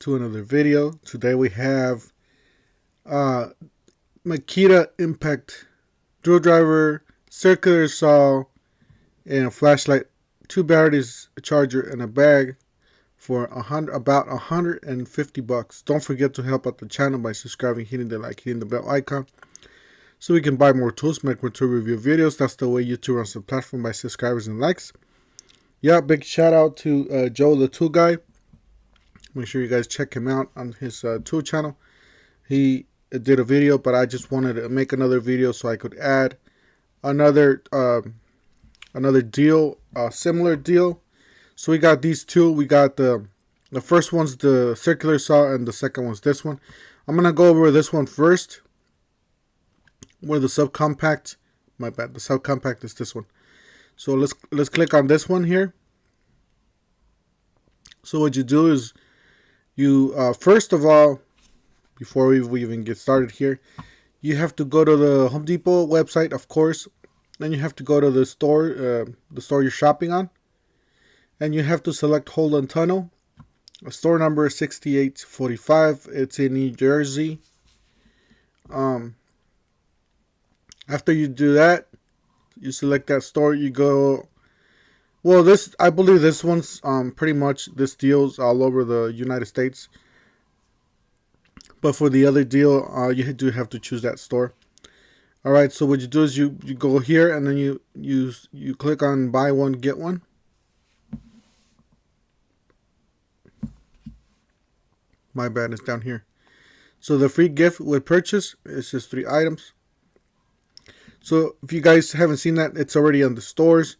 to another video. Today we have Makita impact drill driver, circular saw, and a flashlight, 2 batteries, a charger, and a bag for about $150. Don't forget to help out the channel by subscribing, hitting the like, hitting the bell icon, so we can buy more tools, make more tool review videos. That's the way YouTube runs the platform, by subscribers and likes. Yeah, big shout out to Joe the Tool Guy. Make sure you guys check him out on his tool channel. He did a video, but I just wanted to make another video so I could add another deal, similar deal. So we got these two. We got the first one's the circular saw, and the second one's this one. I'm gonna go over this one first. Where the subcompact, my bad, the subcompact is this one. So let's click on this one here. So what you do is you first of all, before we even get started here, you have to go to the Home Depot website, of course. Then you have to go to the store you're shopping on, and you have to select Hole and Tunnel. Store number is 6845. It's in New Jersey. After you do that, you select that store. You go. Well, I believe this one's pretty much, this deal's all over the United States. But for the other deal, you do have to choose that store. All right. So what you do is you go here, and then you click on buy one get one. My bad, it's down here. So the free gift with purchase is just 3 items. So if you guys haven't seen that, it's already on the stores.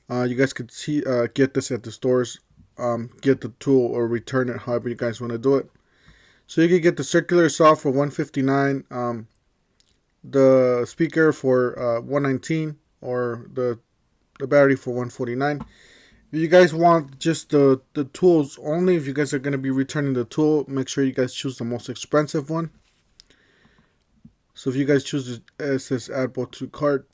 You guys could see get this at the stores. Get the tool or return it, however you guys want to do it. So you can get the circular saw for $159, the speaker for $119, or the battery for $149. If you guys want just the tools only, if you guys are going to be returning the tool, make sure you guys choose the most expensive one. So if you guys choose this, it says add both to cart.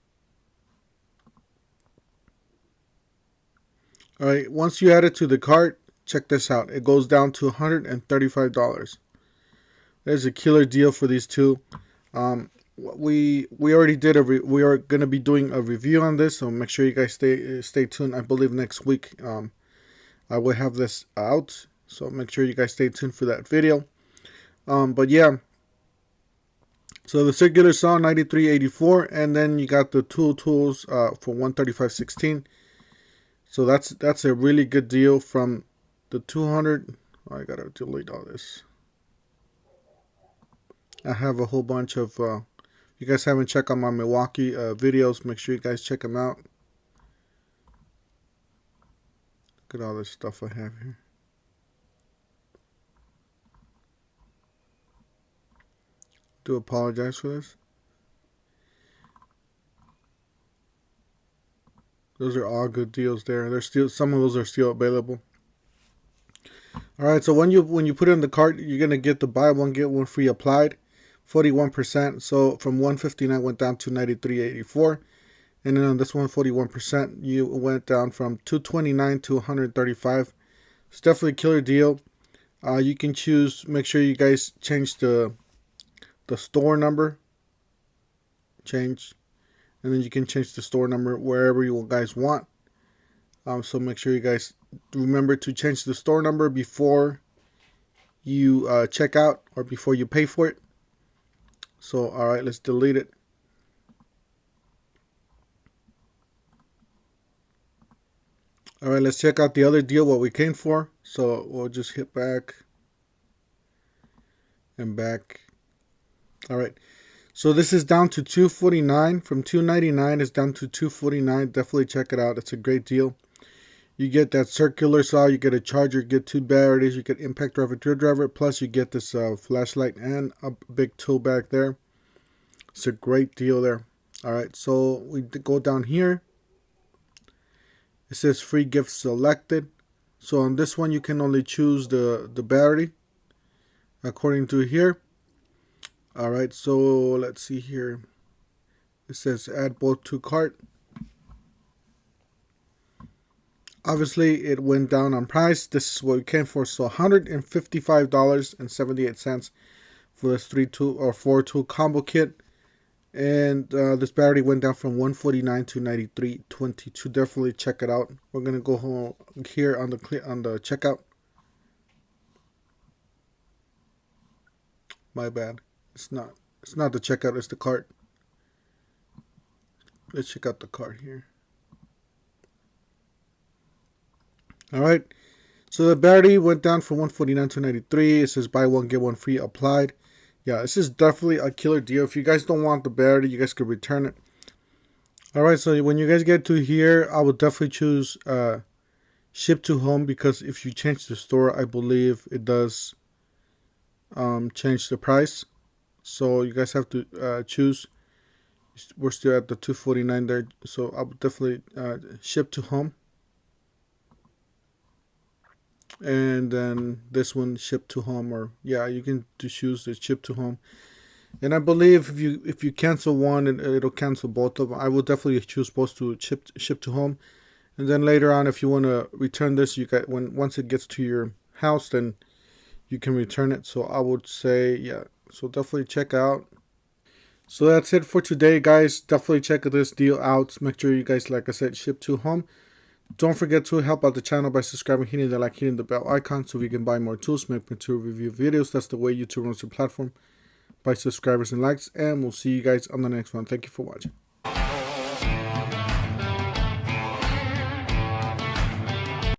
Alright, once you add it to the cart, check this out. It goes down to $135. There's a killer deal for these two. We already did we are going to be doing a review on this, so make sure you guys stay tuned. I believe next week I will have this out, so make sure you guys stay tuned for that video. But yeah, so the circular saw $93.84, and then you got the tools for $135.16. So that's a really good deal from the 200. I gotta delete all this. I have a whole bunch of. You guys haven't checked out my Milwaukee videos, make sure you guys check them out. Look at all this stuff I have here. Do apologize for this. Those are all good deals there. There's still some of those are still available. All right, so when you put it in the cart, you're gonna get the buy one get one free applied, 41%. So from 159 went down to 93.84, and then on this one 41%, you went down from 229 to 135. It's definitely a killer deal. You can choose. Make sure you guys change the store number. And then you can change the store number wherever you guys want. So make sure you guys remember to change the store number before you check out or before you pay for it. So all right, let's delete it. All right, let's check out the other deal, what we came for. So we'll just hit back and back. All right. So this is down to $249. From $299 it's down to $249. Definitely check it out. It's a great deal. You get that circular saw, you get a charger, you get 2 batteries, you get impact driver, drill driver, plus you get this flashlight and a big tool bag there. It's a great deal there. Alright, so we go down here. It says free gift selected. So on this one you can only choose the battery according to here. Alright, so let's see here. It says add both to cart. Obviously, it went down on price. This is what it came for. So $155.78 for this 3-tool or 4-tool combo kit. And this battery went down from 149 to 93.22. Definitely check it out. We're gonna go home here on the checkout. My bad. It's not the checkout. It's the cart. Let's check out the cart here. All right. So the battery went down from 149 to 93. It says buy one get one free applied. Yeah, this is definitely a killer deal. If you guys don't want the battery, you guys could return it. Alright, so when you guys get to here, I would definitely choose ship to home, because if you change the store, I believe it does change the price. So you guys have to choose. We're still at the $249 there, so I would definitely ship to home. And then this one, ship to home, or yeah, you can choose the ship to home. And I believe if you cancel one, it'll cancel both of them. I will definitely choose both to ship to home. And then later on, if you want to return this, you got once it gets to your house, then you can return it. So I would say, yeah. So definitely check out. So that's it for today, guys. Definitely check this deal out. Make sure you guys, like I said, ship to home. Don't forget to help out the channel by subscribing, hitting the like, hitting the bell icon, so we can buy more tools, make material review videos. That's the way YouTube runs your platform, by subscribers and likes. And we'll see you guys on the next one. Thank you for watching.